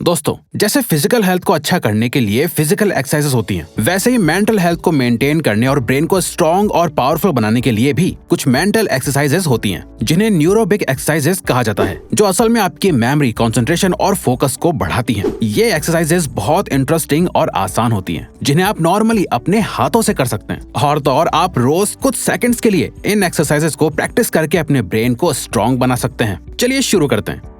दोस्तों, जैसे physical health को अच्छा करने के लिए फिजिकल एक्सरसाइजेस होती हैं, वैसे ही मेंटल हेल्थ को मेंटेन करने और ब्रेन को स्ट्रॉन्ग और पावरफुल बनाने के लिए भी कुछ मेंटल एक्सरसाइजेस होती हैं, जिन्हें न्यूरोबिक एक्सरसाइजेस कहा जाता है, जो असल में आपकी मेमोरी, कंसंट्रेशन और फोकस को बढ़ाती हैं। ये एक्सरसाइजेस बहुत इंटरेस्टिंग और आसान होती हैं, जिन्हें आप नॉर्मली अपने हाथों से कर सकते हैं और आप रोज कुछ सेकंड्स के लिए इन एक्सरसाइजेस को प्रैक्टिस करके अपने ब्रेन को स्ट्रॉन्ग बना सकते हैं। चलिए शुरू करते हैं।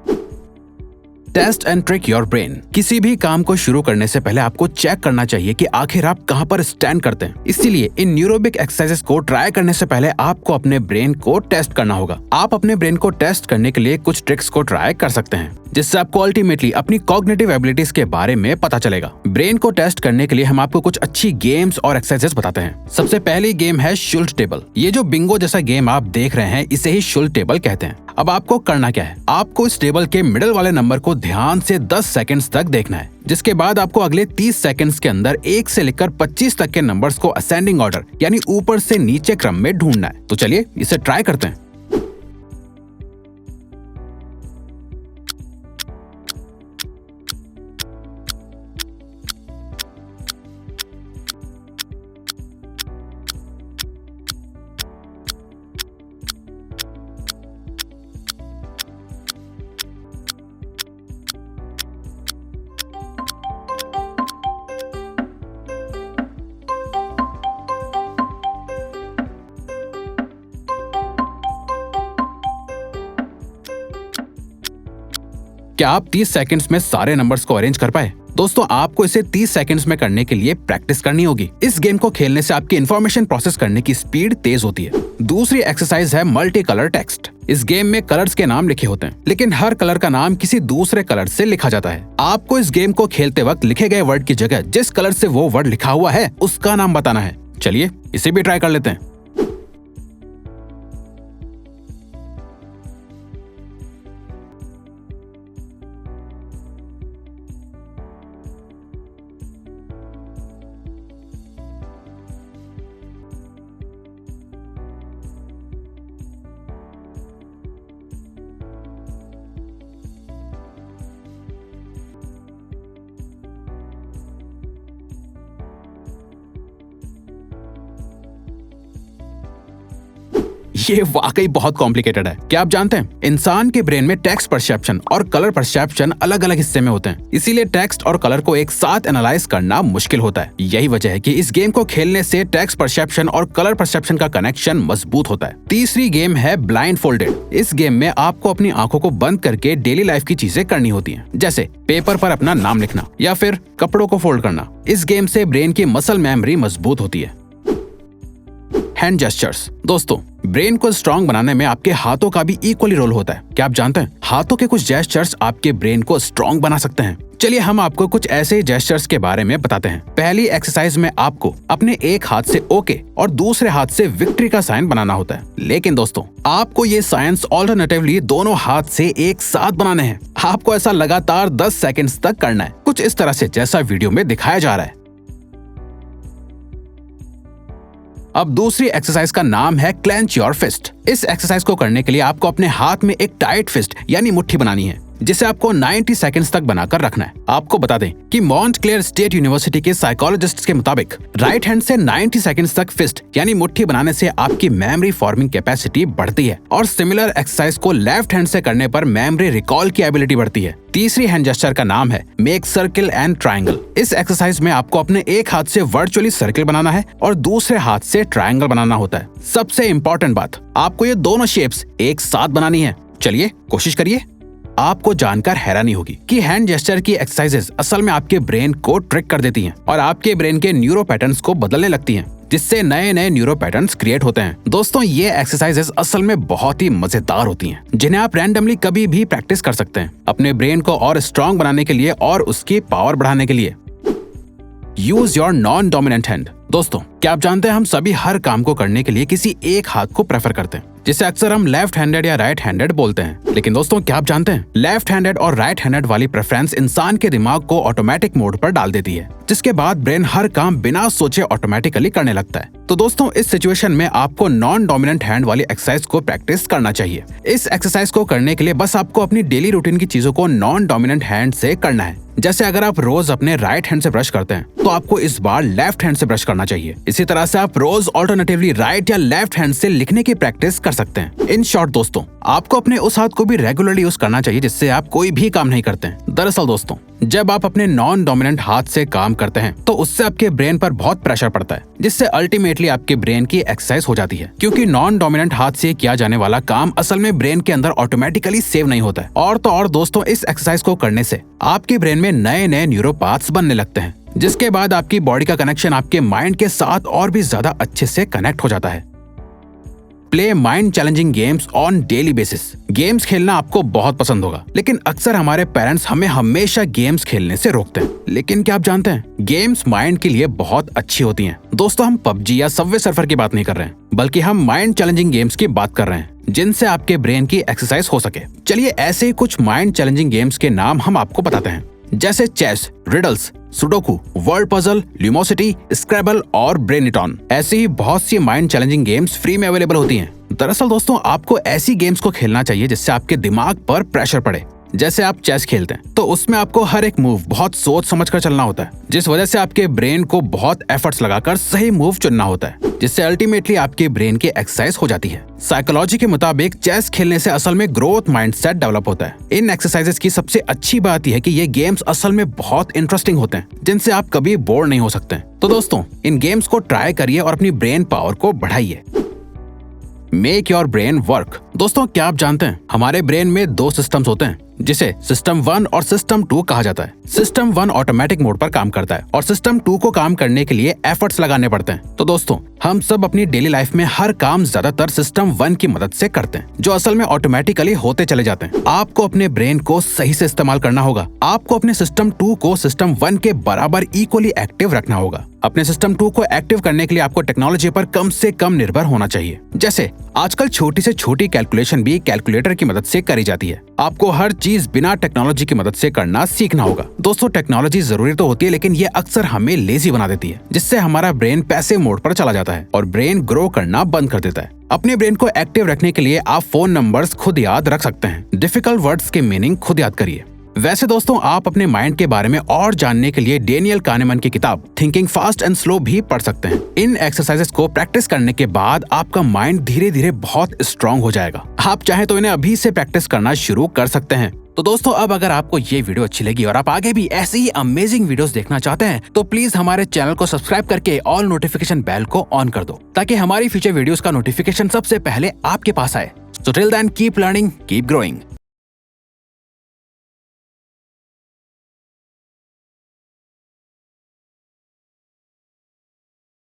Test and trick your brain. किसी भी काम को शुरू करने से पहले आपको चेक करना चाहिए कि आखिर आप कहां पर स्टैंड करते हैं। इसीलिए इन न्यूरोबिक एक्सरसाइजेस को ट्राई करने से पहले आपको अपने ब्रेन को टेस्ट करना होगा। आप अपने ब्रेन को टेस्ट करने के लिए कुछ ट्रिक्स को ट्राई कर सकते हैं, जिससे आपको अल्टीमेटली अपनी कॉग्निटिव एबिलिटीज के बारे में पता चलेगा। ब्रेन को टेस्ट करने के लिए हम आपको कुछ अच्छी गेम्स और एक्सरसाइजेस बताते हैं। सबसे पहली गेम है शुल्ट टेबल। ये जो बिंगो जैसा गेम आप देख रहे हैं, इसे ही शुल्ट टेबल कहते हैं। अब आपको करना क्या है, आपको इस टेबल के मिडिल वाले नंबर को ध्यान से 10 सेकंड्स तक देखना है, जिसके बाद आपको अगले 30 सेकंड्स के अंदर 1 से लेकर 25 तक के नंबर्स को असेंडिंग ऑर्डर यानी ऊपर से नीचे क्रम में ढूंढना है। तो चलिए इसे ट्राई करते हैं। क्या आप 30 सेकंड्स में सारे नंबर्स को अरेंज कर पाए? दोस्तों, आपको इसे 30 सेकंड्स में करने के लिए प्रैक्टिस करनी होगी। इस गेम को खेलने से आपकी इन्फॉर्मेशन प्रोसेस करने की स्पीड तेज होती है। दूसरी एक्सरसाइज है मल्टी कलर टेक्स्ट। इस गेम में कलर्स के नाम लिखे होते हैं, लेकिन हर कलर का नाम किसी दूसरे कलर से लिखा जाता है। आपको इस गेम को खेलते वक्त लिखे गए वर्ड की जगह जिस कलर से वो वर्ड लिखा हुआ है, उसका नाम बताना है। चलिए इसे भी ट्राई कर लेते हैं। ये वाकई बहुत कॉम्प्लिकेटेड है। क्या आप जानते हैं, इंसान के ब्रेन में टेक्स्ट परसेप्शन और कलर परसेप्शन अलग अलग हिस्से में होते हैं। इसीलिए टेक्स्ट और कलर को एक साथ एनालाइज करना मुश्किल होता है। यही वजह है कि इस गेम को खेलने से टेक्स्ट परसेप्शन और कलर परसेप्शन का कनेक्शन मजबूत होता है। तीसरी गेम है ब्लाइंड फोल्डेड। इस गेम में आपको अपनी आंखों को बंद करके डेली लाइफ की चीजें करनी होती हैं, जैसे पेपर पर अपना नाम लिखना या फिर कपड़ों को फोल्ड करना। इस गेम से ब्रेन की मसल मेमोरी मजबूत होती है। Hand gestures. दोस्तों, ब्रेन को स्ट्रॉन्ग बनाने में आपके हाथों का भी इक्वली रोल होता है। क्या आप जानते हैं, हाथों के कुछ जेस्चर्स आपके ब्रेन को स्ट्रॉन्ग बना सकते हैं। चलिए हम आपको कुछ ऐसे जेस्चर्स के बारे में बताते हैं। पहली एक्सरसाइज में आपको अपने एक हाथ से ओके और दूसरे हाथ से विक्ट्री का साइन बनाना होता है। लेकिन दोस्तों, आपको ये साइंस ऑल्टरनेटिवली दोनों हाथ से एक साथ बनाने हैं। आपको ऐसा लगातार 10 सेकंड्स तक करना है, कुछ इस तरह से जैसा वीडियो में दिखाया जा रहा है। अब दूसरी एक्सरसाइज का नाम है क्लेंच योर फिस्ट। इस एक्सरसाइज को करने के लिए आपको अपने हाथ में एक टाइट फिस्ट यानी मुट्ठी बनानी है, जिसे आपको 90 सेकंड्स तक बनाकर रखना है। आपको बता दें कि मॉन्टक्लेयर स्टेट यूनिवर्सिटी के साइकोलॉजिस्ट्स के मुताबिक राइट हैंड से 90 सेकंड्स तक फिस्ट यानी मुट्ठी बनाने से आपकी मेमोरी फॉर्मिंग कैपेसिटी बढ़ती है, और सिमिलर एक्सरसाइज को लेफ्ट हैंड से करने पर मेमोरी रिकॉल की एबिलिटी बढ़ती है। तीसरी हैंड जेस्चर का नाम है मेक सर्किल एंड ट्रायंगल। इस एक्सरसाइज में आपको अपने एक हाथ से वर्चुअली सर्किल बनाना है और दूसरे हाथ से ट्रायंगल बनाना होता है। सबसे इम्पोर्टेंट बात, आपको ये दोनों शेप्स एक साथ बनानी है। चलिए कोशिश करिए। आपको जानकर हैरानी होगी कि हैंड जेस्चर की एक्सरसाइजेस असल में आपके ब्रेन को ट्रिक कर देती हैं और आपके ब्रेन के न्यूरो पैटर्न्स को बदलने लगती हैं, जिससे नए नए न्यूरो पैटर्न्स क्रिएट होते हैं। दोस्तों, ये एक्सरसाइजेस असल में बहुत ही मजेदार होती हैं, जिन्हें आप रैंडमली कभी भी प्रैक्टिस कर सकते हैं अपने ब्रेन को और स्ट्रॉन्ग बनाने के लिए और उसकी पावर बढ़ाने के लिए। Use your non dominant hand. दोस्तों, क्या आप जानते हैं, हम सभी हर काम को करने के लिए किसी एक हाथ को प्रेफर करते हैं, जिसे अक्सर हम लेफ्ट हैंडेड या राइट हैंडेड बोलते हैं। लेकिन दोस्तों, क्या आप जानते हैं, लेफ्ट हैंडेड और राइट हैंडेड वाली प्रेफरेंस इंसान के दिमाग को ऑटोमेटिक मोड पर डाल देती है। जिसके बाद ब्रेन हर काम बिना सोचे ऑटोमेटिकली करने लगता है। तो दोस्तों, इस सिचुएशन में आपको नॉन डोमिनेंट हैंड वाली एक्सरसाइज को प्रैक्टिस करना चाहिए। इस एक्सरसाइज को करने के लिए बस आपको अपनी डेली रूटीन की चीजों को नॉन डोमिनेंट हैंड से करना है। जैसे अगर आप रोज अपने राइट हैंड से ब्रश करते हैं तो आपको इस बार लेफ्ट हैंड से ब्रश करना चाहिए। इसी तरह से आप रोज ऑल्टरनेटिवली राइट या लेफ्ट हैंड से लिखने की प्रैक्टिस कर सकते हैं। इन शॉर्ट दोस्तों, आपको अपने उस हाथ को भी रेगुलरली यूज करना चाहिए जिससे आप कोई भी काम नहीं करते हैं। दरअसल दोस्तों, जब आप अपने नॉन डोमिनेंट हाथ से काम करते हैं तो उससे आपके ब्रेन पर बहुत प्रेशर पड़ता है, जिससे अल्टीमेटली आपके ब्रेन की एक्सरसाइज हो जाती है। क्योंकि नॉन डोमिनेंट हाथ से किया जाने वाला काम असल में ब्रेन के अंदर ऑटोमेटिकली सेव नहीं होता है। और तो और दोस्तों, इस एक्सरसाइज को करने से आपके ब्रेन में नए नए न्यूरोपाथ्स बनने लगते हैं, जिसके बाद आपकी बॉडी का कनेक्शन आपके माइंड के साथ और भी ज्यादा अच्छे से कनेक्ट हो जाता है। Play mind challenging games on daily basis. Games खेलना आपको बहुत पसंद होगा, लेकिन अक्सर हमारे पेरेंट्स हमें हमेशा गेम्स खेलने से रोकते हैं। लेकिन क्या आप जानते हैं, गेम्स माइंड के लिए बहुत अच्छी होती हैं। दोस्तों, हम पबजी या सबवे सर्फर की बात नहीं कर रहे हैं, बल्कि हम माइंड चैलेंजिंग गेम्स की बात कर रहे हैं, जिनसे आपके ब्रेन की एक्सरसाइज हो सके। चलिए ऐसे ही कुछ माइंड चैलेंजिंग गेम्स के नाम हम आपको बताते हैं, जैसे chess, riddles, sudoku, word puzzle, Lumosity, Scrabble और ब्रेनिटॉन। ऐसी ही बहुत सी माइंड चैलेंजिंग गेम्स फ्री में अवेलेबल होती हैं। दरअसल दोस्तों, आपको ऐसी गेम्स को खेलना चाहिए जिससे आपके दिमाग पर प्रेशर पड़े। जैसे आप चेस खेलते हैं तो उसमें आपको हर एक मूव बहुत सोच समझ कर चलना होता है, जिस वजह से आपके ब्रेन को बहुत एफर्ट्स लगाकर सही मूव चुनना होता है, जिससे अल्टीमेटली आपके ब्रेन की एक्सरसाइज हो जाती है। साइकोलॉजी के मुताबिक चेस खेलने से असल में ग्रोथ माइंडसेट डेवलप होता है। इन एक्सरसाइजेस की सबसे अच्छी बात यह है कि ये गेम्स असल में बहुत इंटरेस्टिंग होते हैं, जिनसे आप कभी बोर नहीं हो सकते। तो दोस्तों, इन गेम्स को ट्राई करिए और अपनी ब्रेन पावर को बढ़ाइए। Make your brain work. दोस्तों, क्या आप जानते हैं, हमारे ब्रेन में 2 सिस्टम्स होते हैं, जिसे सिस्टम 1 और सिस्टम 2 कहा जाता है। सिस्टम 1 ऑटोमेटिक मोड पर काम करता है और सिस्टम 2 को काम करने के लिए एफर्ट्स लगाने पड़ते हैं। तो दोस्तों, हम सब अपनी डेली लाइफ में हर काम ज्यादातर सिस्टम 1 की मदद से करते हैं, जो असल में ऑटोमेटिकली होते चले जाते हैं। आपको अपने ब्रेन को सही से इस्तेमाल करना होगा। आपको अपने सिस्टम 2 को सिस्टम 1 के बराबर इक्वली एक्टिव रखना होगा। अपने सिस्टम 2 को एक्टिव करने के लिए आपको टेक्नोलॉजी पर कम से कम निर्भर होना चाहिए। जैसे आजकल छोटी से छोटी कैलकुलेशन भी कैलकुलेटर की मदद से करी जाती है। आपको हर चीज बिना टेक्नोलॉजी की मदद से करना सीखना होगा। दोस्तों, टेक्नोलॉजी जरूरी तो होती है, लेकिन ये अक्सर हमें लेजी बना देती है, जिससे हमारा ब्रेन पैसिव मोड पर चला जाता है और ब्रेन ग्रो करना बंद कर देता है। अपने ब्रेन को एक्टिव रखने के लिए आप फोन नंबर्स खुद याद रख सकते हैं। डिफिकल्ट वर्ड्स के मीनिंग खुद याद करिए। वैसे दोस्तों, आप अपने माइंड के बारे में और जानने के लिए डेनियल कानेमन की किताब थिंकिंग फास्ट एंड स्लो भी पढ़ सकते हैं। इन एक्सरसाइजेस को प्रैक्टिस करने के बाद आपका माइंड धीरे धीरे बहुत स्ट्रांग हो जाएगा। आप चाहे तो इन्हें अभी से प्रैक्टिस करना शुरू कर सकते हैं। तो दोस्तों, अब अगर आपको ये वीडियो अच्छी लगी और आप आगे भी ऐसी ही अमेजिंग वीडियोस देखना चाहते हैं, तो प्लीज हमारे चैनल को सब्सक्राइब करके ऑल नोटिफिकेशन बेल को ऑन कर दो, ताकि हमारी फ्यूचर वीडियोस का नोटिफिकेशन सबसे पहले आपके पास आए। So till then, keep learning, keep growing.